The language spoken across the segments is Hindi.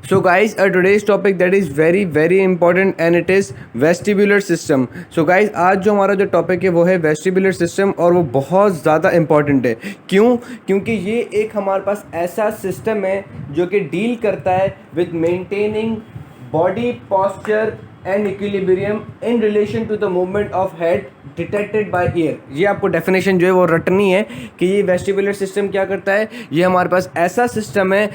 So guys, today's topic that is very important and it is vestibular system. So guys, आज जो हमारा जो टॉपिक है वो है वेस्टिबुलर सिस्टम और वो बहुत ज़्यादा इम्पॉर्टेंट है। क्यों? क्योंकि ये एक हमारे पास ऐसा सिस्टम है जो कि डील करता है with maintaining body posture and equilibrium in relation to the movement of head detected by ear. ये आपको डेफिनेशन जो है वो रटनी है कि ये वेस्टिबुलर सिस्टम क्या करता है। ये हमारे पास ऐसा सिस्टम है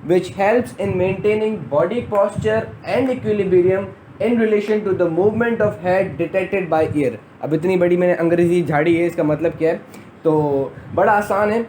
which helps in maintaining body posture and equilibrium in relation to the movement of head detected by ear। अब इतनी बड़ी मैंने अंग्रेजी झाड़ी है, इसका मतलब क्या है? तो बड़ा आसान है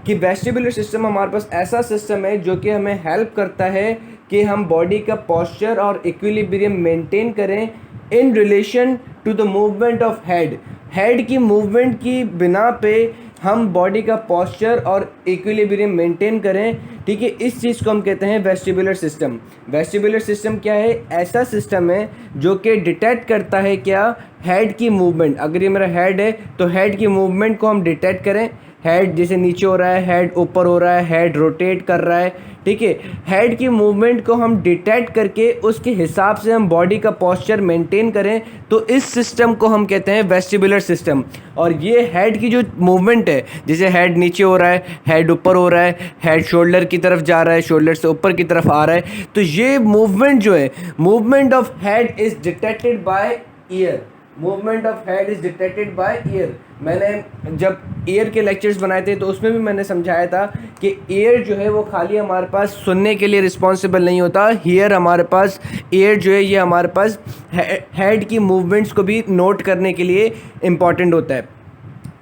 कि वेस्टिबुलर सिस्टम हमारे पास ऐसा सिस्टम है जो कि हमें हेल्प करता है कि हम बॉडी का पॉस्चर और इक्विलिब्रियम मेंटेन करें in relation to the movement of head की मूवमेंट की बिना पे हम बॉडी का पॉस्चर और इक्विलिब्रियम मेंटेन करें। ठीक है, इस चीज़ को हम कहते हैं वेस्टिबुलर सिस्टम। वेस्टिबुलर सिस्टम क्या है? ऐसा सिस्टम है जो कि डिटेक्ट करता है क्या? हेड की मूवमेंट। अगर ये मेरा हेड है तो हेड की मूवमेंट को हम डिटेक्ट करें। हेड जैसे नीचे हो रहा है, हेड ऊपर हो रहा है, हेड रोटेट कर रहा है। ठीक है, हेड की मूवमेंट को हम डिटेक्ट करके उसके हिसाब से हम बॉडी का पॉस्चर मेंटेन करें, तो इस सिस्टम को हम कहते हैं वेस्टिबुलर सिस्टम। और ये हेड की जो मूवमेंट है, जैसे हेड नीचे हो रहा है, हेड ऊपर हो रहा है, हेड शोल्डर की तरफ जा रहा है, शोल्डर से ऊपर की तरफ आ रहा है, तो ये मूवमेंट जो है, movement of head is detected by year. Movement of head is detected by year. मैंने जब ईयर के लेक्चर्स बनाए थे तो उसमें भी मैंने समझाया था कि ईयर जो है वो खाली हमारे पास सुनने के लिए रिस्पॉन्सिबल नहीं होता। ईयर हमारे पास, ईयर जो है ये हमारे पास हेड की मूवमेंट्स को भी नोट करने के लिए इम्पॉर्टेंट होता है।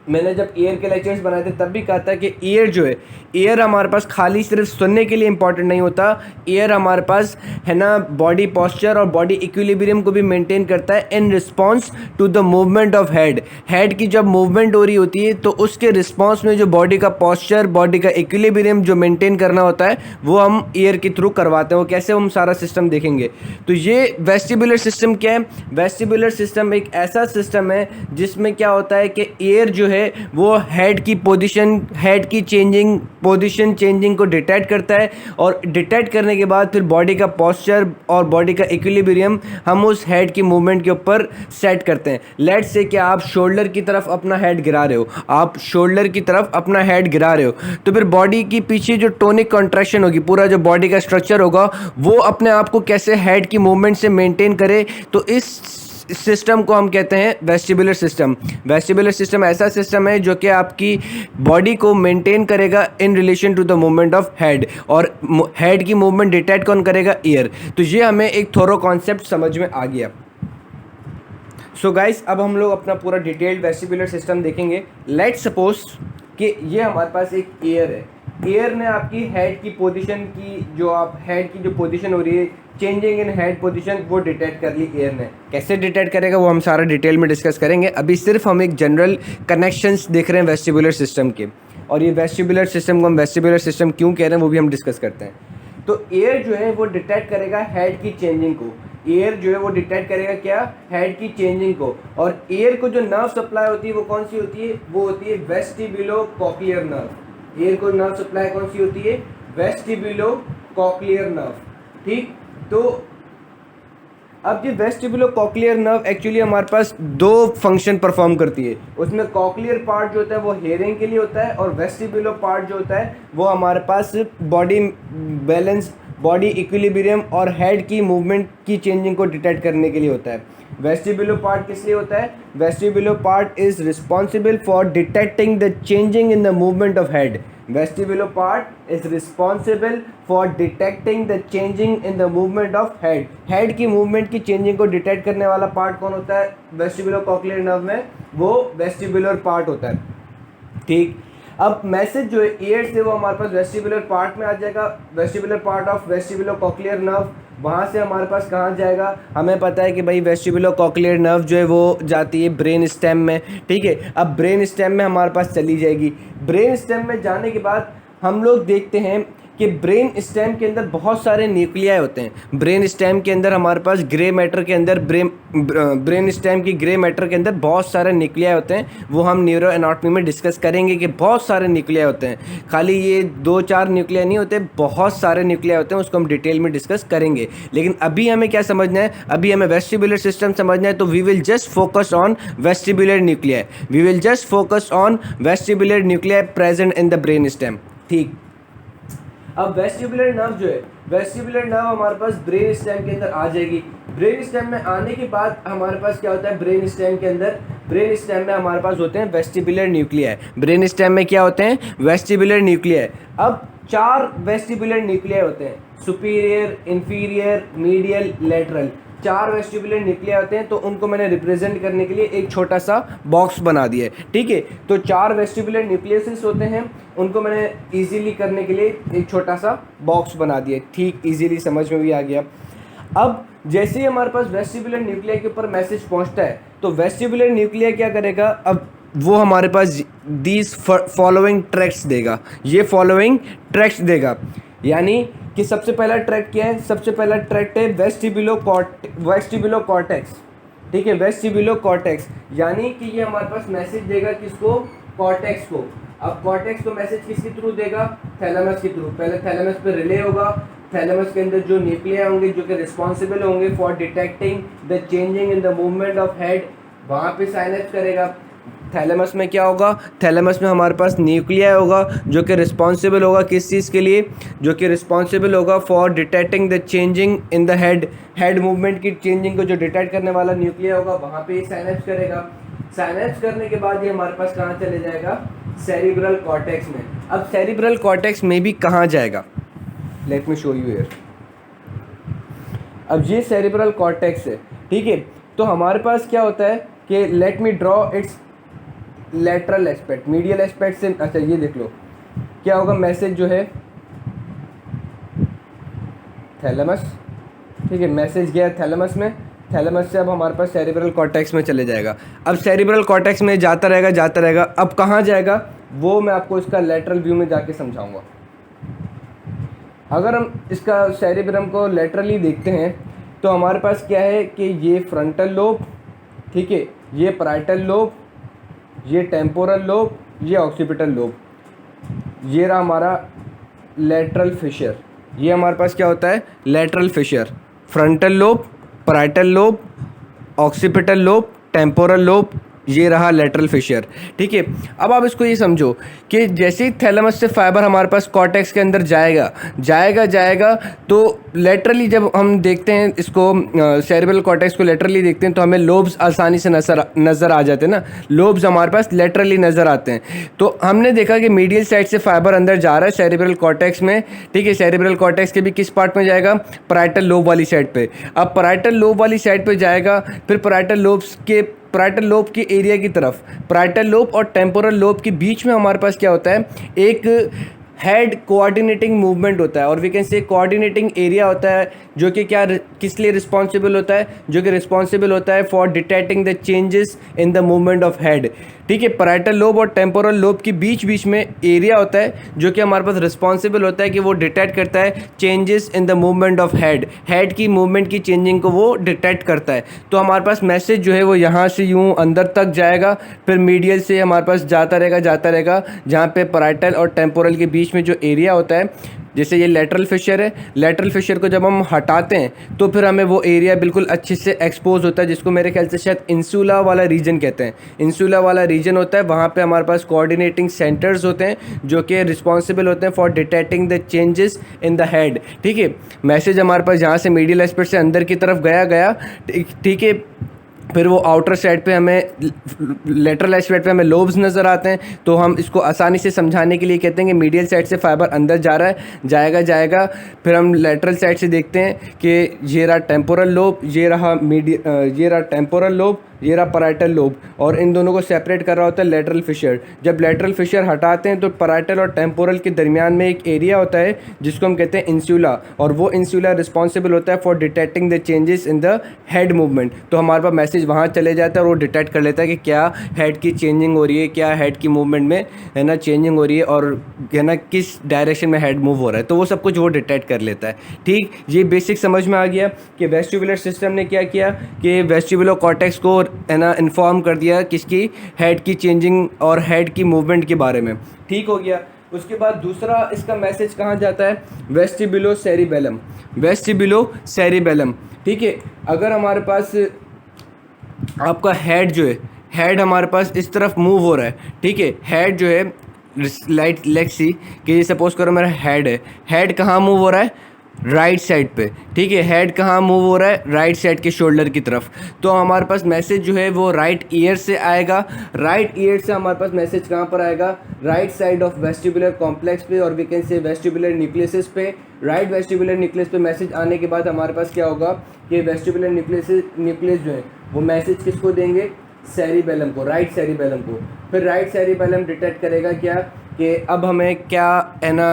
मैंने जब ईयर के लेक्चर्स बनाए थे तब भी कहा था कि ईयर जो है, ईयर हमारे पास खाली सिर्फ सुनने के लिए इंपॉर्टेंट नहीं होता। ईयर हमारे पास है ना, बॉडी पॉस्चर और बॉडी इक्विलिब्रियम को भी मेंटेन करता है in response to the movement of head की जब मूवमेंट हो रही होती है तो उसके रिस्पॉन्स में जो बॉडी का पॉस्चर, बॉडी का इक्विलिब्रियम जो मेंटेन करना होता है वो हम ईयर के थ्रू करवाते हैं। वो कैसे, हम सारा सिस्टम देखेंगे। तो ये वेस्टिबुलर सिस्टम क्या है? वेस्टिबुलर सिस्टम एक ऐसा सिस्टम है जिसमें क्या होता है कि ईयर जो है वो हेड की पोजीशन, हेड की पोजीशन चेंजिंग को डिटेक्ट करता है और डिटेक्ट करने के बाद फिर बॉडी का पॉस्चर और बॉडी का इक्विलिब्रियम हम उस हेड की मूवमेंट के ऊपर सेट करते हैं। लेट्स से कि आप शोल्डर की तरफ अपना हेड गिरा रहे हो, आप शोल्डर की तरफ अपना हेड गिरा रहे हो, तो फिर बॉडी की पीछे जो टोनिक कॉन्ट्रैक्शन होगी, पूरा जो बॉडी का स्ट्रक्चर होगा वो अपने आप को कैसे हेड की मूवमेंट से मेंटेन करे, तो इस सिस्टम को हम कहते हैं वेस्टिबुलर सिस्टम। वेस्टिबुलर सिस्टम ऐसा सिस्टम है जो कि आपकी बॉडी को मेंटेन करेगा in relation to the movement of head, और हेड की मूवमेंट डिटेक्ट कौन करेगा? ईयर। तो ये हमें एक थोरो कॉन्सेप्ट समझ में आ गया। सो गाइस, अब हम लोग अपना पूरा डिटेल्ड वेस्टिबुलर सिस्टम देखेंगे। लेट्स सपोज कि ये हमारे पास एक ईयर है। ईयर ने आपकी हेड की पोजीशन की, जो आप हेड की जो पोजीशन हो रही है, चेंजिंग इन हेड पोजीशन, वो डिटेक्ट कर ली ईयर ने। कैसे डिटेक्ट करेगा वो हम सारा डिटेल में डिस्कस करेंगे। अभी सिर्फ हम एक जनरल कनेक्शंस देख रहे हैं वेस्टिबुलर सिस्टम के, और ये वेस्टिबुलर सिस्टम को हम वेस्टिबुलर सिस्टम क्यों कह रहे हैं वो भी हम डिस्कस करते हैं। तो ईयर जो है वो डिटेक्ट करेगा हेड की चेंजिंग को। ईयर जो है वो डिटेक्ट करेगा क्या? हेड की चेंजिंग को। और ईयर को जो नर्व सप्लाई होती है वो कौन सी होती है? वो होती है वेस्टिबुलोकॉक्लियर नर्व। ईयर को नर्व सप्लाई कौन सी होती है? वेस्टिबुलोकॉक्लियर नर्व। ठीक, तो अब ये वेस्टिबुलोकॉक्लियर नर्व एक्चुअली हमारे पास दो फंक्शन परफॉर्म करती है। उसमें कॉक्लियर पार्ट जो होता है वो हेयरिंग के लिए होता है, और वेस्टिबुलो पार्ट जो होता है वो हमारे पास बॉडी बैलेंस, बॉडी इक्विलिब्रियम और हेड की मूवमेंट की चेंजिंग को डिटेक्ट करने के लिए होता है। वेस्टिबुलो पार्ट किस लिए होता है? Vestibulo part is responsible for detecting the changing in the movement of head. Vestibular part is responsible for detecting the changing in the movement of head। Head की मूवमेंट की चेंजिंग को डिटेक्ट करने वाला पार्ट कौन होता है वेस्टिबुलोकॉक्लियर नर्व में? वो वेस्टिबुलर पार्ट होता है। ठीक, अब मैसेज जो है ईयर से वो हमारे पास वेस्टिबुलर पार्ट में आ जाएगा, वेस्टिबुलर पार्ट ऑफ वेस्टिबुलोकॉक्लियर नर्व। वहाँ से हमारे पास कहाँ जाएगा? हमें पता है कि भाई वेस्टिबुलोकॉक्लियर नर्व जो है वो जाती है ब्रेन स्टेम में। ठीक है, अब ब्रेन स्टेम में हमारे पास चली जाएगी। ब्रेन स्टेम में जाने के बाद हम लोग देखते हैं कि ब्रेन स्टेम के अंदर बहुत सारे न्यूक्लियाई होते हैं। ब्रेन स्टेम के अंदर हमारे पास ग्रे मैटर के अंदर ब्रेन स्टेम की ग्रे मैटर के अंदर बहुत सारे न्यूक्लियाई होते हैं। वो हम न्यूरो एनाटॉमी में डिस्कस करेंगे कि बहुत सारे न्यूक्लियाई होते हैं, खाली ये 2-4 न्यूक्लियाई नहीं होते, बहुत सारे न्यूक्लियाई होते हैं, उसको हम डिटेल में डिस्कस करेंगे। लेकिन अभी हमें क्या समझना है, अभी हमें वेस्टिबुलर सिस्टम समझना है, तो we will just focus on vestibular nuclei, we will just focus on vestibular nuclei present in the brain stem. ठीक, अब वेस्टिबुलर नर्व जो है, वेस्टिबुलर नर्व हमारे पास ब्रेन स्टेम के अंदर आ जाएगी। ब्रेन स्टेम में आने के बाद हमारे पास क्या होता है, ब्रेन स्टेम के अंदर, ब्रेन स्टेम में हमारे पास होते हैं वेस्टिबुलर न्यूक्लियाई। ब्रेन स्टेम में क्या होते हैं, वेस्टिबुलर न्यूक्लियाई। अब 4 वेस्टिबुलर न्यूक्लियाई होते हैं, superior, inferior, medial, lateral. 4 vestibular nuclei होते हैं, तो उनको मैंने रिप्रेजेंट करने के लिए एक छोटा सा बॉक्स बना दिया है। ठीक है, तो 4 वेस्टिबुलर न्यूक्लियसेस होते हैं, उनको मैंने इजीली करने के लिए एक छोटा सा बॉक्स बना दिया। ठीक, इजीली समझ में भी आ गया। अब जैसे ही हमारे पास वेस्टिबुलर न्यूक्लियाई के ऊपर मैसेज पहुंचता है, तो वेस्टिबुलर न्यूक्लियाई क्या करेगा, अब वो हमारे पास दीज फॉलोइंग ट्रैक्ट्स देगा, ये फॉलोइंग ट्रैक्ट्स देगा। यानी कि सबसे पहला ट्रैक्ट क्या है, सबसे पहला ट्रैक्ट है वेस्टिबुलो कॉर्टेक्स। ठीक है, वेस्टिबुलो कॉर्टेक्स, यानी कि ये हमारे पास मैसेज देगा किसको, कॉर्टेक्स को। अब कॉर्टेक्स को मैसेज किसके थ्रू देगा, थैलेमस के थ्रू। पहले थैलेमस पे रिले होगा, थैलेमस के अंदर जो न्यूक्लिया होंगे जो कि रिस्पॉन्सिबल होंगे for detecting the changing in the movement of head, वहाँ पे साइनेप्स करेगा। थैलेमस में क्या होगा, थैलेमस में हमारे पास न्यूक्लिया होगा जो कि रिस्पॉन्सिबल होगा किस चीज़ के लिए, जो कि रिस्पॉन्सिबल होगा for detecting the changing in the head movement की चेंजिंग को जो डिटेक्ट करने वाला न्यूक्लिया होगा, वहाँ पे ये साइनेप्स करेगा। साइनेप्स करने के बाद ये हमारे पास कहाँ चले जाएगा, सेरिब्रल कॉर्टेक्स में। अब सेरिब्रल कॉर्टेक्स में भी कहाँ जाएगा, let me show you here. अब ये सेरिब्रल कॉर्टेक्स है। ठीक है, तो हमारे पास क्या होता है कि let me draw it's lateral aspect, medial aspect से। अच्छा, ये देख लो क्या होगा, मैसेज जो है थैलेमस, ठीक है, मैसेज गया थैलेमस में, थैलेमस से अब हमारे पास सेरिब्रल कॉर्टेक्स में चले जाएगा। अब सेरिब्रल कॉर्टेक्स में जाता रहेगा जाता रहेगा, अब कहाँ जाएगा वो मैं आपको इसका लेटरल व्यू में जाके समझाऊंगा। अगर हम इसका सेरिब्रम को लेटरली देखते हैं तो हमारे पास क्या है कि ये फ्रंटल लोब, ठीक है, ये पैराइटल लोब, ये टेम्पोरल लोब, ये ऑक्सीपिटल लोब, ये रहा हमारा लेटरल फिशर। ये हमारे पास क्या होता है, lateral fissure, frontal lobe, parietal lobe, occipital lobe, temporal lobe, ये रहा लेटरल फिशर। ठीक है, अब आप इसको ये समझो कि जैसे ही थैलेमस से फाइबर हमारे पास कॉर्टेक्स के अंदर जाएगा तो लेटरली जब हम देखते हैं इसको सेरिब्रल कॉर्टेक्स को लेटरली देखते हैं तो हमें लोब्स आसानी से नज़र आ जाते हैं ना, लोब्स हमारे पास लेटरली नज़र आते हैं। तो हमने देखा कि मीडियल साइड से फाइबर अंदर जा रहा है सेरिब्रल कॉर्टेक्स में। ठीक है, सेरिब्रल कॉर्टेक्स के भी किस पार्ट में जाएगा, पैराइटल लोब वाली साइड पे। अब पैराइटल लोब वाली साइड पे जाएगा, फिर पैराइटल लोब के एरिया की तरफ, पैराइटल लोब और टेम्पोरल लोब के बीच में हमारे पास क्या होता है, एक हेड कोऑर्डिनेटिंग मूवमेंट होता है, और we can say coordinating area होता है जो कि क्या किस लिए रिस्पॉन्सिबल होता है, जो कि रिस्पॉन्सिबल होता है for detecting the changes in the movement of head. ठीक है, पैराइटल लोब और टेम्पोरल लोब के बीच में एरिया होता है जो कि हमारे पास रिस्पॉन्सिबल होता है कि वो डिटेक्ट करता है changes in the movement of head की मूवमेंट की चेंजिंग को वो डिटेक्ट करता है। तो हमारे पास मैसेज जो है वो यहाँ से यूँ अंदर तक जाएगा, फिर मीडियल से हमारे पास जाता रहेगा जहाँ पे पैराइटल और टेम्पोरल के बीच में जो एरिया होता है, जैसे ये लेटरल फिशर है, लेटरल फिशर को जब हम हटाते हैं तो फिर हमें वो एरिया बिल्कुल अच्छे से एक्सपोज होता है, जिसको मेरे ख्याल से शायद इंसुला वाला रीजन कहते हैं। इंसुला वाला रीजन होता है, वहाँ पे हमारे पास कोऑर्डिनेटिंग सेंटर्स होते हैं जो कि रिस्पॉन्सिबल होते हैं for detecting the changes in the head. ठीक है, मैसेज हमारे पास जहाँ से मीडियल एस्पेक्ट से अंदर की तरफ गया, ठीक है, फिर वो आउटर साइड पे हमें लेटरल एस्पेक्ट पे हमें लोब्स नज़र आते हैं। तो हम इसको आसानी से समझाने के लिए कहते हैं कि मीडियल साइड से फाइबर अंदर जा रहा है, जाएगा, फिर हम लेटरल साइड से देखते हैं कि ये रहा टेम्पोरल लोब, ये रहा टेम्पोरल लोब, ये रहा पैराइटल लोब, और इन दोनों को सेपरेट कर रहा होता है लेटरल फिशर। जब लेटरल फिशर हटाते हैं तो पैराइटल और टेम्पोरल के दरमियान में एक एरिया होता है जिसको हम कहते हैं इंसुला, और वो इंसुला रिस्पॉन्सिबल होता है for detecting the changes in the head movement. तो हमारे पास मैसेज वहाँ चले जाता है और वो डिटेक्ट कर लेता है कि क्या हेड की चेंजिंग हो रही है, क्या हेड की मूवमेंट में है ना चेंजिंग हो रही है, और है ना किस डायरेक्शन में हेड मूव हो रहा है, तो वो सब कुछ वो डिटेक्ट कर लेता है। ठीक, ये बेसिक समझ में आ गया कि वेस्टिबुलर सिस्टम ने क्या किया कि वेस्टिबुलर कॉर्टेक्स को है ना इन्फॉर्म कर दिया किसकी, हेड की चेंजिंग और हेड की मूवमेंट के बारे में। ठीक हो गया। उसके बाद दूसरा इसका मैसेज कहाँ जाता है, वेस्टिबुलो सेरिबेलम, वेस्टिबुलो सेरिबेलम। ठीक है, अगर हमारे पास आपका हेड जो है, हेड हमारे पास इस तरफ मूव हो रहा है, ठीक है, हेड जो है लाइट लेट्स सी कि ये सपोज करो मेरा हेड है, हेड कहाँ मूव हो रहा है, राइट साइड पे। ठीक है, हेड कहाँ मूव हो रहा है, राइट साइड के शोल्डर की तरफ। तो हमारे पास मैसेज जो है वो राइट ईयर से आएगा, राइट ईयर से हमारे पास मैसेज कहाँ पर आएगा, right side of vestibular complex पे, और we can say vestibular nucleus पे। राइट वेस्टिबुलर न्यूक्लियस पे मैसेज आने के बाद हमारे पास क्या होगा कि वेस्टिबुलर न्यूक्लियस जो है वो मैसेज किसको देंगे, सेरिबेलम को, राइट सेरिबेलम को। फिर राइट सेरिबेलम डिटेक्ट करेगा क्या कि अब हमें क्या है ना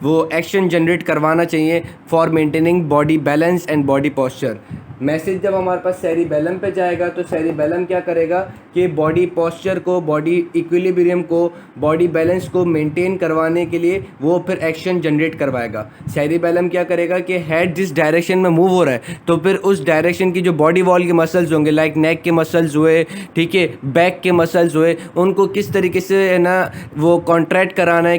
वो एक्शन जनरेट करवाना चाहिए for maintaining body balance and body posture. Message जब हमारे पास सेरिबेलम पे जाएगा तो सेरिबेलम क्या करेगा कि बॉडी पोस्चर को, बॉडी इक्विलिब्रियम को, बॉडी बैलेंस को मेंटेन करवाने के लिए वो फिर एक्शन जनरेट करवाएगा। सेरिबेलम क्या करेगा कि हेड जिस डायरेक्शन में मूव हो रहा है तो फिर उस डायरेक्शन की जो बॉडी वॉल के मसल्स होंगे, लाइक नेक के मसल्स हुए, ठीक है, बैक के मसल्स हुए, उनको किस तरीके से है ना वो कॉन्ट्रैक्ट कराना है,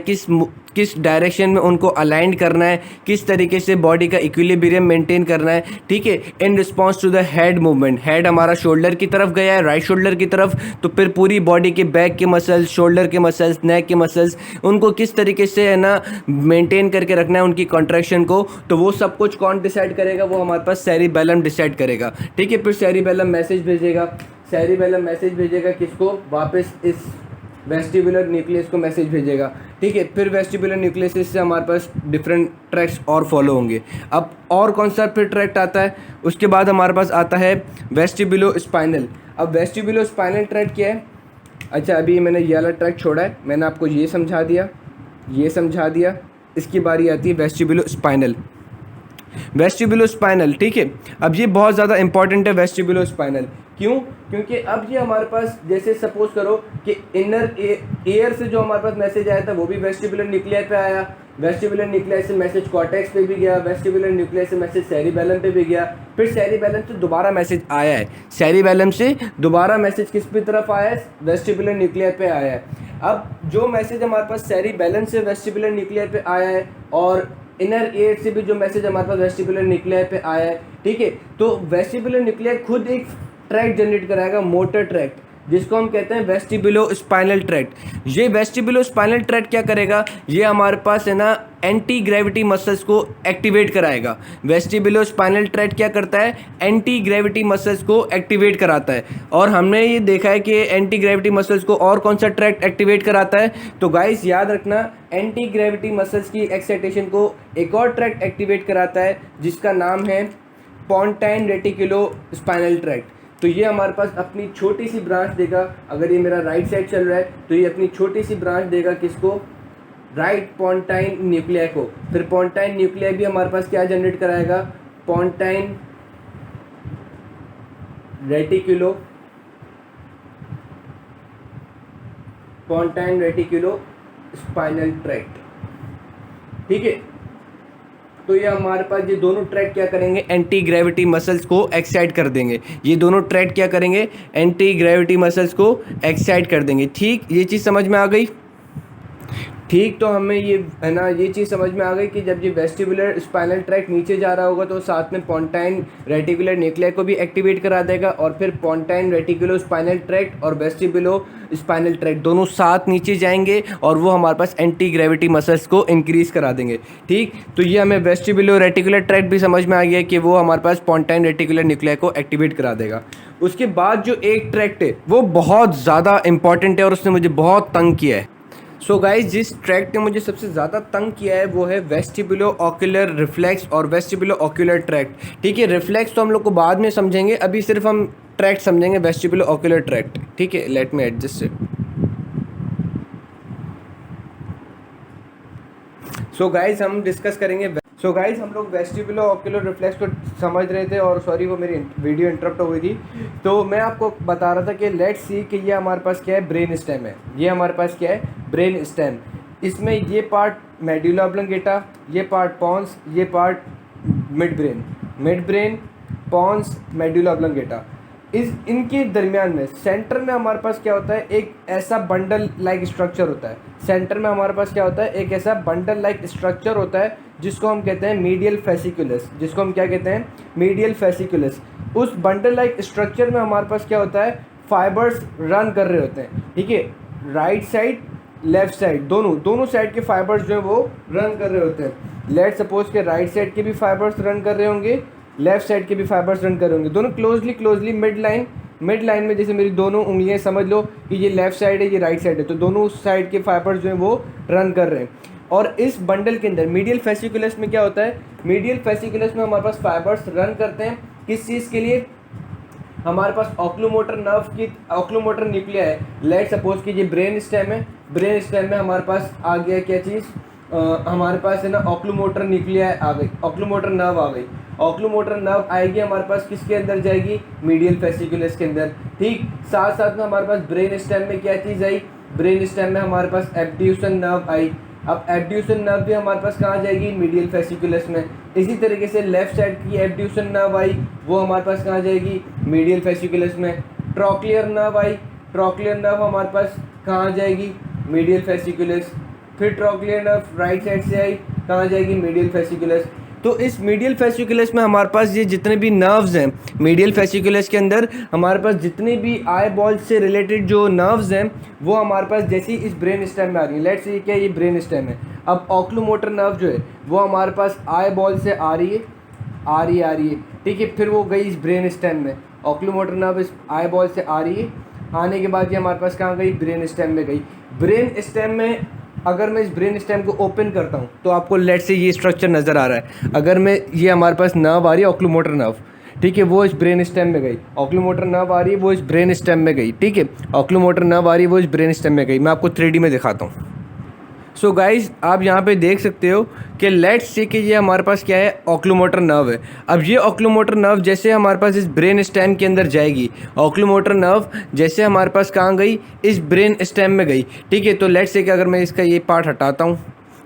किस डायरेक्शन में उनको अलाइन करना है, किस तरीके से बॉडी का इक्विलिब्रियम मेंटेन करना है। ठीक है, in response to the head movement. Head हमारा शोल्डर की तरफ गया है, राइट शोल्डर की तरफ, तो फिर पूरी बॉडी के बैक के मसल्स, शोल्डर के मसल्स, नेक के मसल्स, उनको किस तरीके से है ना मेंटेन करके रखना है उनकी कॉन्ट्रैक्शन को, तो वो सब कुछ कौन डिसाइड करेगा, वो हमारे पास सेरिबेलम डिसाइड करेगा। ठीक है, फिर सेरिबेलम मैसेज भेजेगा, सेरिबेलम मैसेज भेजेगा किसको, वापस इस वेस्टिबुलर न्यूक्लियस को मैसेज भेजेगा। ठीक है, फिर वेस्टिबुलर न्यूक्लियस से हमारे पास डिफरेंट ट्रैक्स और फॉलो होंगे। अब और कौन सा फिर ट्रैक्ट आता है, उसके बाद हमारे पास आता है वेस्टिबुलो स्पाइनल। अब वेस्टिबुलो स्पाइनल ट्रैक्ट क्या है, अच्छा अभी मैंने ये वाला ट्रैक्ट छोड़ा है, मैंने आपको ये समझा दिया, ये समझा दिया, इसकी बारी आती है वेस्टिबुलो स्पाइनल। वेस्टिबुलो स्पाइनल, ठीक है, अब ये बहुत ज़्यादा इंपॉर्टेंट है वेस्टिबुलो स्पाइनल। क्यों, क्योंकि अब ये हमारे पास जैसे सपोज करो कि इनर एयर से जो हमारे पास मैसेज आया था वो भी वेस्टिबुलर न्यूक्लियाई पे आया, वेस्टिबुलर न्यूक्लियाई से मैसेज कॉर्टेक्स पे भी गया, वेस्टिबुलर न्यूक्लियाई से मैसेज सेरिबेलम पे भी गया, फिर सेरिबेलम से दोबारा मैसेज आया है, सेरिबेलम से दोबारा मैसेज किस पे तरफ आया है, वेस्टिबुलर न्यूक्लियाई पे आया है। अब जो मैसेज हमारे पास सेरिबेलम से वेस्टिबुलर न्यूक्लियाई पे आया है और इनर एयर से भी जो मैसेज हमारे पास वेस्टिबुलर न्यूक्लियाई पे आया है, ठीक है, तो वेस्टिबुलर न्यूक्लियाई खुद एक ट्रैक्ट जनरेट कराएगा, मोटर ट्रैक्ट, जिसको हम कहते हैं वेस्टिबुलो स्पाइनल ट्रैक्ट। ये वेस्टिबुलो स्पाइनल ट्रैक्ट क्या करेगा, ये हमारे पास है ना एंटी ग्रेविटी मसल्स को एक्टिवेट कराएगा। वेस्टिबुलो स्पाइनल ट्रैक्ट क्या करता है, एंटी ग्रेविटी मसल्स को एक्टिवेट कराता है। और हमने ये देखा है कि एंटी ग्रेविटी मसल्स को और कौन सा ट्रैक्ट एक्टिवेट कराता है, तो गाइस याद रखना, एंटी ग्रेविटी मसल्स की एक्साइटेशन को एक और ट्रैक्ट एक्टिवेट कराता है जिसका नाम है पोंटाइन रेटिकुलो स्पाइनल ट्रैक्ट। तो ये हमारे पास अपनी छोटी सी ब्रांच देगा, अगर ये मेरा राइट साइड चल रहा है तो ये अपनी छोटी सी ब्रांच देगा किसको, राइट पोंटाइन न्यूक्लियाई को। फिर पोंटाइन न्यूक्लियाई भी हमारे पास क्या जनरेट कराएगा, पोंटाइन रेटिकुलो, पोंटाइन रेटिकुलो स्पाइनल ट्रैक्ट। ठीक है, तो ये हमारे पास ये दोनों ट्रैक क्या करेंगे, एंटी ग्रेविटी मसल्स को एक्साइट कर देंगे। ये दोनों ट्रैक क्या करेंगे, एंटी ग्रेविटी मसल्स को एक्साइट कर देंगे। ठीक, ये चीज़ समझ में आ गई। ठीक, तो हमें ये है ना ये चीज़ समझ में आ गई कि जब ये वेस्टिबुलर स्पाइनल ट्रैक्ट नीचे जा रहा होगा तो साथ में पोंटाइन रेटिकुलर न्यूक्लियाई को भी एक्टिवेट करा देगा, और फिर पोंटाइन रेटिकुलो स्पाइनल ट्रैक्ट और वेस्टिबुलो स्पाइनल ट्रैक्ट दोनों साथ नीचे जाएंगे और वो हमारे पास एंटी ग्रेविटी मसल्स को इंक्रीज़ करा देंगे। ठीक, तो ये हमें वेस्टिबुलो रेटिकुलर ट्रैक्ट भी समझ में आ गया कि वो हमारे पास पोंटाइन रेटिकुलर न्यूक्लियाई को एक्टिवेट करा देगा। उसके बाद जो एक ट्रैक्ट है वो बहुत ज़्यादा इंपॉर्टेंट है और उसने मुझे बहुत तंग किया है। सो गाइज, जिस ट्रैक्ट ने मुझे सबसे ज़्यादा तंग किया है वो है वेस्टिबुलो ऑक्यूलर रिफ्लेक्स और वेस्टिबुलो ऑक्यूलर ट्रैक्ट। ठीक है, रिफ्लेक्स तो हम लोग को बाद में समझेंगे, अभी सिर्फ हम ट्रैक्ट समझेंगे, वेस्टिबुलो ऑक्यूलर ट्रैक्ट, ठीक है। Let me adjust it. So guys हम डिस्कस करेंगे। सो गाइज हम लोग वेस्टिबुलो ऑक्यूलर रिफ्लेक्स को समझ रहे थे, और सॉरी वो मेरी वीडियो इंटरप्ट हो गई थी। तो मैं आपको बता रहा था कि लेट्स सी कि ये हमारे पास क्या है, ब्रेन स्टेम है। ये हमारे पास क्या है, ब्रेन स्टेम। इसमें ये पार्ट मेडुला ऑब्लंगेटा, ये पार्ट पॉन्स, ये part midbrain, pons, medulla oblongata. इस इनके दरमियान में सेंटर में हमारे पास क्या होता है, एक ऐसा बंडल लाइक स्ट्रक्चर होता है। सेंटर में हमारे पास क्या होता है, एक ऐसा बंडल लाइक स्ट्रक्चर होता है जिसको हम कहते हैं मीडियल फेसिकुलस। जिसको हम क्या कहते हैं, मीडियल फेसिकुलस। उस बंडल लाइक स्ट्रक्चर में हमारे पास क्या होता है, फाइबर्स रन कर रहे होते हैं, ठीक है। राइट साइड लेफ्ट साइड दोनों साइड के फाइबर्स जो है वो रन कर रहे होते हैं। लेट सपोज के राइट साइड के भी फाइबर्स रन कर रहे होंगे, लेफ्ट साइड के भी फाइबर्स रन कर रहे होंगे, दोनों क्लोजली मिड लाइन में। जैसे मेरी दोनों उंगलियां समझ लो कि ये लेफ्ट साइड है, ये राइट साइड है, तो दोनों साइड के फाइबर्स जो हैं वो रन कर रहे हैं। और इस बंडल के अंदर मीडियल फेसिकुलस में क्या होता है, मीडियल फेसिकुलस में हमारे पास फाइबर्स रन करते हैं। किस चीज़ के लिए, हमारे पास ऑक्लूमोटर नर्व की ऑक्लूमोटर न्यूक्लिया है। लेट सपोज कि ये ब्रेन स्टेम है, ब्रेन स्टेम में हमारे पास आ गया क्या चीज़, हमारे पास है ना ऑक्लूमोटर न्यूक्लिया आ गई, ऑक्लूमोटर नर्व आ गई। ऑक्लूमोटर नर्व आएगी हमारे पास किसके अंदर जाएगी, मीडियल फेसिकुलस के अंदर, ठीक। साथ साथ में हमारे पास ब्रेन स्टेम में क्या चीज़ आई, ब्रेन स्टेम में हमारे पास एब्ड्यूसन नर्व आई। अब एब्ड्यूसन नर्व भी हमारे पास कहाँ जाएगी, मीडियल फेसिकुलस में। इसी तरीके से लेफ्ट साइड की एब्ड्यूसन नर्व आई, वो हमारे पास कहाँ जाएगी, मीडियल फेसिकुलस में। ट्रॉक्लियर नर्व आई, ट्रॉक्लियर नर्व हमारे पास कहाँ जाएगी, मीडियल फेसिकुलस। फिर ट्रॉक्लियर नर्व राइट साइड से आई, कहाँ जाएगी, मीडियल फेसिकुलस। तो इस मीडियल फेसिकुलस में हमारे पास ये जितने भी नर्व्स हैं, मीडियल फेसिकुलस के अंदर हमारे पास जितने भी आई बॉल से रिलेटेड जो नर्व्स हैं वो हमारे पास जैसे ही इस ब्रेन स्टेम में आ रही है। लेट्स से क्या, ये ब्रेन स्टेम है। अब ऑक्लूमोटर नर्व जो है वो हमारे पास आई बॉल से आ रही है, ठीक है। फिर वो गई इस ब्रेन स्टेम में, ऑक्लूमोटर नर्व इस आई बॉल से आ रही है, आने के बाद ये हमारे पास कहाँ गई, ब्रेन स्टेम में गई। ब्रेन स्टेम में अगर मैं इस ब्रेन स्टेम को ओपन करता हूँ तो आपको लेट से ये स्ट्रक्चर नज़र आ रहा है। अगर मैं, ये हमारे पास नर्व आ रही है ऑक्लूमोटर नर्व, ठीक है, वो इस ब्रेन स्टेम में गई। ऑक्लूमोटर नर्व आ रही है, वो इस ब्रेन स्टेम में गई, ठीक है। ऑक्लूमोटर नर्व आ रही है, वो इस ब्रेन स्टेम में गई। मैं आपको 3D में दिखाता हूँ। सो गाइज आप यहाँ पे देख सकते हो कि लेट्स से कि ये हमारे पास क्या है, ऑक्लूमोटर नर्व है। अब ये ऑक्लूमोटर नर्व जैसे हमारे पास इस ब्रेन स्टेम के अंदर जाएगी, ऑक्लूमोटर नर्व जैसे हमारे पास कहाँ गई, इस ब्रेन स्टेम में गई, ठीक है। तो लेट्स से कि अगर मैं इसका ये पार्ट हटाता हूँ,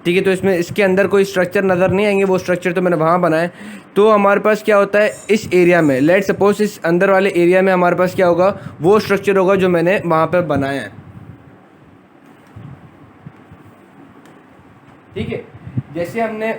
ठीक है, तो इसमें इसके अंदर कोई स्ट्रक्चर नज़र नहीं आएंगे, वो स्ट्रक्चर तो मैंने वहाँ बनाया। तो हमारे पास क्या होता है, इस एरिया में, लेट सपोज इस अंदर वाले एरिया में हमारे पास क्या होगा, वो स्ट्रक्चर होगा जो मैंने वहाँ पर बनाया है, ठीक है। जैसे हमने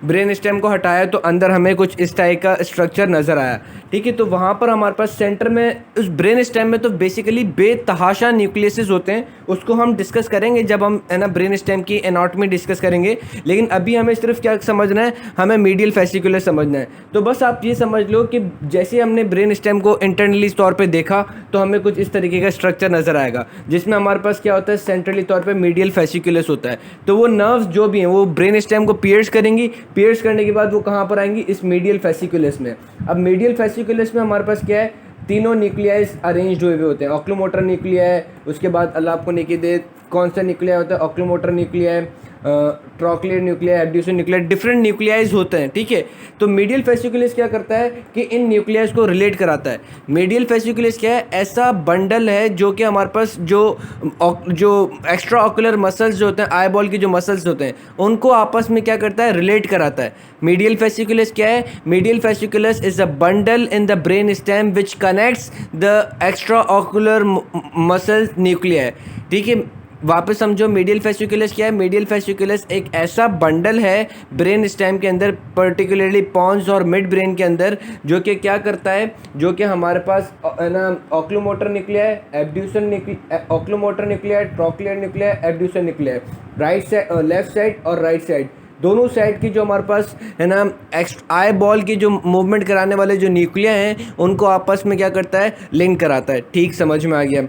ब्रेन स्टेम को हटाया तो अंदर हमें कुछ इस टाइप का स्ट्रक्चर नज़र आया, ठीक है। तो वहाँ पर हमारे पास सेंटर में उस ब्रेन स्टेम में तो बेसिकली बेतहाशा न्यूक्लियसेस होते हैं, उसको हम डिस्कस करेंगे जब हम है ना ब्रेन स्टेम की एनाटॉमी डिस्कस करेंगे। लेकिन अभी हमें सिर्फ क्या समझना है, हमें मीडियल फेसिकुलस समझना है। तो बस आप ये समझ लो कि जैसे हमने ब्रेन स्टेम को इंटरनली तौर पर देखा तो हमें कुछ इस तरीके का स्ट्रक्चर नज़र आएगा, जिसमें हमारे पास क्या होता है, सेंट्रली तौर पर मीडियल फेसिकुलस होता है। तो वो नर्व्स जो भी हैं वो ब्रेन स्टेम को पियर्स करेंगी, पियर्स करने के बाद वो कहाँ पर आएंगी, इस मीडियल फेसिकुलस में। अब मीडियल फेसिकुलस में हमारे पास क्या है, तीनों न्यूक्लियाइज अरेंज हुए होते हैं। ऑक्लूमोटर न्यूक्लिया है, उसके बाद अल्लाह आपको निकी दे कौन सा न्यूक्लिया होता है, ऑक्लूमोटर न्यूक्लिया है, trochlear nuclei, abducens Nucleya, different न्यूक्लियाइज होते हैं, ठीक है। तो मीडियल फेसिकुलस क्या करता है कि इन न्यूक्लियाइज को रिलेट कराता है। मीडियल फेसिकुलस क्या है, ऐसा बंडल है जो कि हमारे पास जो एक्स्ट्रा ऑकुलर मसल्स जो होते हैं, आई बॉल के जो मसल्स होते हैं, उनको आपस में क्या करता है, रिलेट कराता है। मीडियल फेसिकुलस क्या है, medial fasciculus is a bundle in the brain stem which connects the extra ocular muscles nuclei, ठीक है। वापस समझो, मीडियल फेसिकुलस क्या है, मीडियल फेसिकुलस एक ऐसा बंडल है ब्रेन स्टेम के अंदर, पर्टिकुलरली पॉन्स और मिड ब्रेन के अंदर, जो कि क्या करता है, जो कि हमारे पास है ना ऑक्लूमोटर न्यूक्लिया है, abducens nuclei, oculomotor nuclei, trochlear nuclei, abducens nuclei, right side, left side और राइट साइड, दोनों साइड की जो हमारे पास है ना आई बॉल की जो मूवमेंट कराने वाले जो न्यूक्लिया हैं, उनको आपस में क्या करता है, लिंक कराता है। ठीक समझ में आ गया।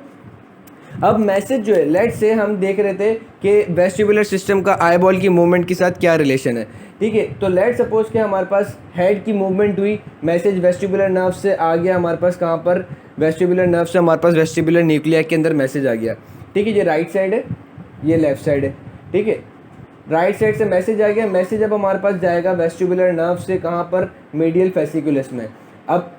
अब मैसेज जो है, लेट से हम देख रहे थे कि वेस्टिबुलर सिस्टम का आई बॉल की मूवमेंट के साथ क्या रिलेशन है, ठीक है। तो लेट सपोज कि हमारे पास हेड की मूवमेंट हुई, मैसेज वेस्टिबुलर नर्व से आ गया हमारे पास, कहाँ पर, वेस्टिबुलर नर्व से हमारे पास वेस्टिबुलर न्यूक्लिया के अंदर मैसेज आ गया, ठीक है। ये राइट साइड है, ये लेफ्ट साइड है, ठीक है। राइट साइड से मैसेज आ गया, मैसेज अब हमारे पास जाएगा वेस्टिबुलर नर्व से कहाँ पर, मीडियल फेसिकुलस में। अब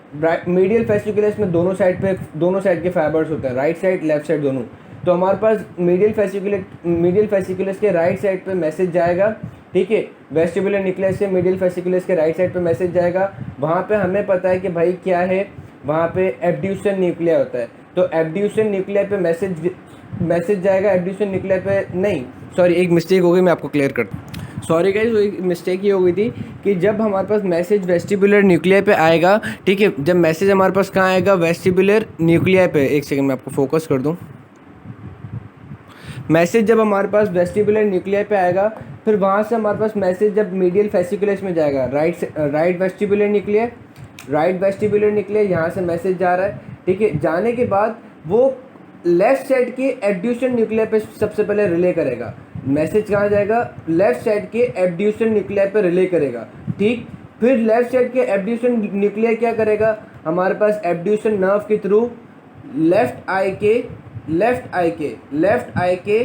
मीडियल फेसिकुलस में दोनों साइड के फाइबर्स होते हैं, राइट साइड लेफ्ट साइड दोनों। तो हमारे पास मीडियल फेसिकुलस के राइट साइड पे मैसेज जाएगा, ठीक है। वेस्टिबुलर न्यूक्लियस से मीडियल फेसिकुलस के राइट साइड पे मैसेज जाएगा। वहाँ पे हमें पता है कि भाई क्या है, वहाँ पे एब्ड्यूसन न्यूक्लिया होता है। तो एब्ड्यूसन न्यूक्लिया पे मैसेज जाएगा, एब्ड्यूसन न्यूक्लिया पे नहीं, सॉरी एक मिस्टेक हो गई, मैं आपको क्लियर करता हूँ। सॉरी गाइस, वो एक मिस्टेक ये हो गई थी कि जब हमारे पास मैसेज वेस्टिबुलर न्यूक्लिया पे आएगा, ठीक है, जब मैसेज हमारे पास कहाँ आएगा, वेस्टिबुलर न्यूक्लिया पे, एक सेकंड मैं आपको फोकस कर दूँ। मैसेज जब हमारे पास वेस्टिबुलर न्यूक्लिया पे आएगा, फिर वहाँ से हमारे पास मैसेज जब मीडियल फेसिकुलस में जाएगा, राइट वेस्टिबुलर न्यूक्लिया, यहाँ से मैसेज जा रहा है, ठीक है। जाने के बाद वो लेफ्ट साइड के एब्ड्यूसन न्यूक्लिया पे सबसे पहले रिले करेगा। मैसेज कहाँ जाएगा, लेफ्ट साइड के एब्ड्यूसन न्यूक्लिया पे रिले करेगा, ठीक। फिर लेफ्ट साइड के एब्ड्यूसन न्यूक्लिया क्या करेगा, हमारे पास एब्ड्यूसन नर्व के थ्रू लेफ्ट आई के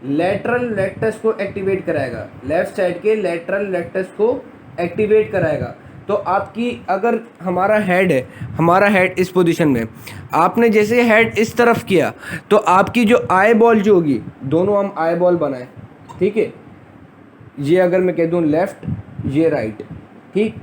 लेटरल रेक्टस को एक्टिवेट कराएगा, लेफ्ट साइड के लेटरल रेक्टस को एक्टिवेट कराएगा। तो आपकी अगर हमारा हेड इस पोजीशन में, आपने जैसे हेड इस तरफ किया तो आपकी जो आई बॉल जो होगी, दोनों हम आई बॉल बनाए, ठीक है। ये अगर मैं कह दूँ लेफ्ट, ये राइट, ठीक।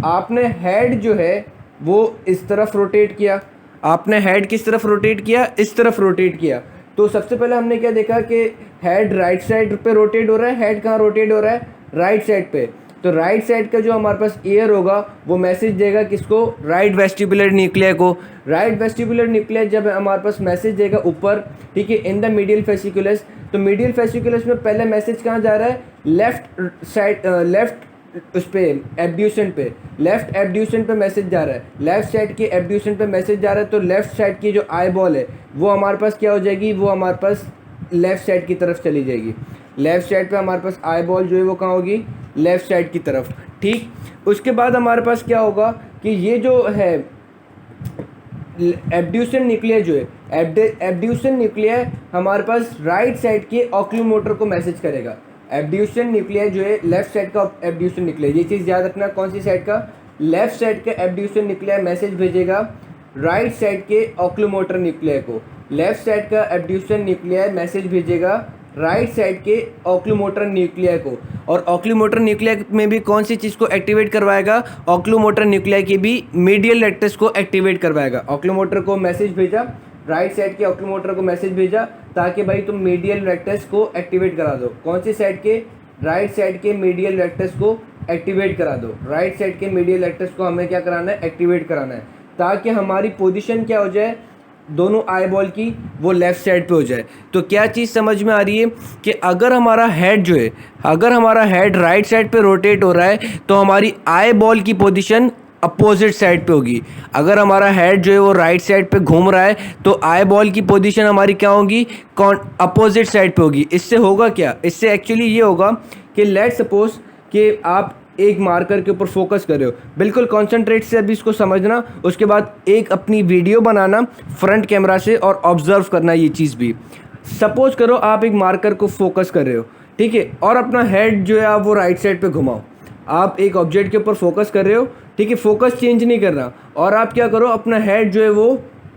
आपने हेड जो है वो इस तरफ रोटेट किया, आपने हेड किस तरफ रोटेट किया, इस तरफ रोटेट किया। तो सबसे पहले हमने क्या देखा कि हेड राइट साइड पे रोटेट हो रहा है, हेड कहाँ रोटेट हो रहा है, राइट साइड पे। तो राइट साइड का जो हमारे पास ईयर होगा वो मैसेज देगा किसको, राइट वेस्टिबुलर न्यूक्लिया को। राइट वेस्टिबुलर न्यूक्लिया जब हमारे पास मैसेज देगा ऊपर, ठीक है, इन द मीडियल फेसिकुलस। तो मीडियल फेसिकुलस में पहले मैसेज कहाँ जा रहा है, लेफ्ट साइड, लेफ्ट उस पे एब्ड्यूसन पे, लेफ्ट एब्ड्यूसन पे मैसेज जा रहा है, लेफ्ट साइड के एब्ड्यूसन पे मैसेज जा रहा है। तो लेफ्ट साइड की जो आई बॉल है वो हमारे पास क्या हो जाएगी, वो हमारे पास लेफ्ट साइड की तरफ चली जाएगी। लेफ्ट साइड पे हमारे पास आई बॉल जो है वो कहाँ होगी, लेफ्ट साइड की तरफ, ठीक। उसके बाद हमारे पास क्या होगा कि ये जो है एब्ड्यूसन न्यूक्लिया जो है, एब्ड्यूसन न्यूक्लिया हमारे पास राइट साइड के ऑक्यूलोमोटर को मैसेज करेगा। एब्ड्यूसन न्यूक्लिया जो है लेफ्ट साइड का एब्ड्यूसन न्यूक्लिया, ये चीज़ याद रखना, कौन सी साइड का, लेफ्ट साइड का एब्ड्यूसन न्यूक्लिया मैसेज भेजेगा राइट साइड के ऑक्यूलोमोटर न्यूक्लिया को। लेफ्ट साइड का एब्ड्यूसन न्यूक्लिया मैसेज भेजेगा राइट साइड के ऑक्यूलोमोटर न्यूक्लिया को। और ऑक्यूलोमोटर न्यूक्लिया में भी कौन सी चीज़ को एक्टिवेट करवाएगा, ऑक्यूलोमोटर न्यूक्लिया की भी मीडियल रेक्टस को एक्टिवेट करवाएगा। ऑक्यूलोमोटर को मैसेज भेजा, राइट साइड के ऑक्यूलोमोटर को मैसेज भेजा ताकि भाई तुम मीडियल रेक्टस को एक्टिवेट करा दो। कौन सी साइड के, राइट साइड के मीडियल रेक्टस को एक्टिवेट करा दो। राइट साइड के मीडियल रेक्टस को हमें क्या कराना है, एक्टिवेट कराना है, ताकि हमारी पोजीशन क्या हो जाए, दोनों आई बॉल की वो लेफ़्ट साइड पे हो जाए। तो क्या चीज़ समझ में आ रही है कि अगर हमारा हेड जो है, अगर हमारा हेड राइट साइड पे रोटेट हो रहा है तो हमारी आई बॉल की पोजीशन अपोजिट साइड पे होगी। अगर हमारा हेड जो है वो राइट साइड पे घूम रहा है तो आई बॉल की पोजीशन हमारी क्या होगी, अपोजिट साइड पे होगी। इससे होगा क्या, इससे एक्चुअली ये होगा कि लेट सपोज कि आप एक मार्कर के ऊपर फोकस कर रहे हो, बिल्कुल कॉन्सेंट्रेट से अभी इसको समझना, उसके बाद एक अपनी वीडियो बनाना फ्रंट कैमरा से और ऑब्जर्व करना ये चीज़ भी। सपोज करो आप एक मार्कर को फोकस कर रहे हो, ठीक है, और अपना हेड जो है आप वो राइट साइड पे घुमाओ। आप एक ऑब्जेक्ट के ऊपर फोकस कर रहे हो, ठीक है, फोकस चेंज नहीं करना, और आप क्या करो, अपना हेड जो है वो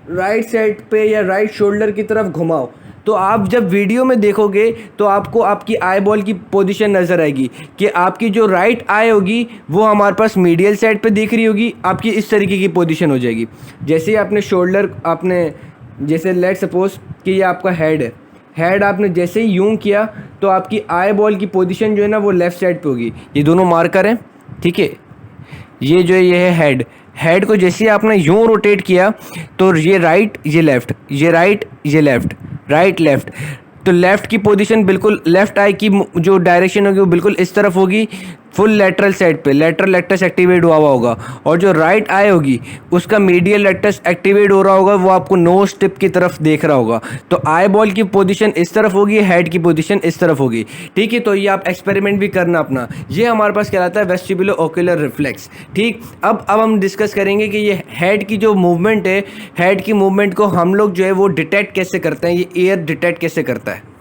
राइट साइड पे या राइट शोल्डर की तरफ घुमाओ। तो आप जब वीडियो में देखोगे तो आपको आपकी आई बॉल की पोजीशन नज़र आएगी कि आपकी जो राइट आई होगी वो हमारे पास मीडियल साइड पे दिख रही होगी, आपकी इस तरीके की पोजीशन हो जाएगी। जैसे ही आपने शोल्डर, आपने जैसे लेट सपोज कि ये आपका हेड है, हेड आपने जैसे ही यूं किया तो आपकी आई बॉल की पोजीशन जो है ना वो लेफ़्ट साइड पे होगी। ये दोनों मार्कर हैं, ठीक है, ये जो है ये है हेड। हेड को जैसे ही आपने यूं रोटेट किया तो ये राइट, ये लेफ़्ट, ये राइट, ये लेफ़्ट, राइट लेफ़्ट। तो लेफ़्ट की पोजीशन बिल्कुल, लेफ़्ट आई की जो डायरेक्शन होगी वो बिल्कुल इस तरफ होगी। फुल लेटरल साइड पे लेटरल रेक्टस एक्टिवेट हुआ हुआ होगा, और जो राइट आई होगी उसका मीडियल रेक्टस एक्टिवेट हो रहा होगा, वो आपको नोज टिप की तरफ देख रहा होगा। तो आई बॉल की पोजीशन इस तरफ होगी, हेड की पोजीशन इस तरफ होगी। ठीक है, तो ये आप एक्सपेरिमेंट भी करना अपना। ये हमारे पास कहलाता है वेस्टिबुलो ओक्यूलर रिफ्लेक्स। ठीक, अब हम डिस्कस करेंगे कि ये हेड की जो मूवमेंट है, हेड की मूवमेंट को हम लोग जो है वो डिटेक्ट कैसे करते हैं, ये एयर डिटेक्ट कैसे करता है।